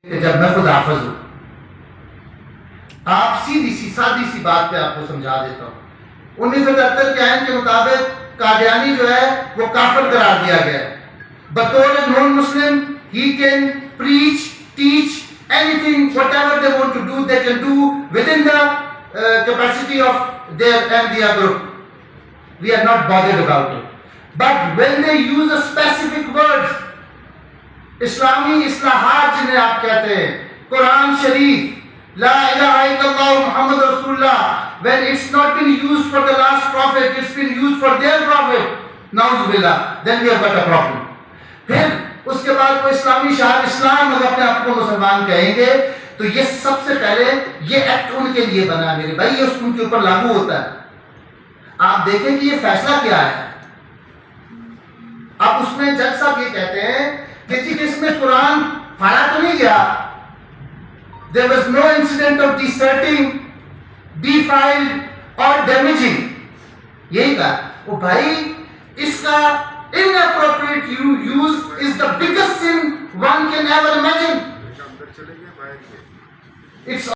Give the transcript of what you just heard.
जब मैं खुद हाफिज हूं, आप सादी सी बात पे आपको समझा देता हूं। 1973 के आयन के मुताबिक कादियानी जो है वो काफिर करार दिया गया है। बतौर non Muslim he can preach, teach anything, whatever they want to do, they can do within the capacity of their group. We are not bothered about it. But when they use a specific words, इस्लामी इस्लाहात जिन्हें आप कहते हैं, कुरान शरीफ, ला इलाहा इल्लल्लाह मुहम्मद रसूलुल्लाह, when it's not been used for the last prophet, it's been used for their prophet, नाउज़ुबिल्लाह, then we have got a problem. फिर उसके बाद कोई इस्लामी शायर इस्लाम अगर अपने आप को मुसलमान कहेंगे तो ये सबसे पहले ये एक्ट उनके लिए बना मेरे भाई, ये उनके ऊपर लागू होता है। आप देखें कि ये फैसला क्या है। अब उसमें जज साहब ये कहते हैं कि जी इसमें कुरान फाड़ा तो नहीं गया, there was no incident of deserting, defiled or damaging, यही कहा। वो भाई इसका inappropriate use is the biggest sin one can ever imagine. It's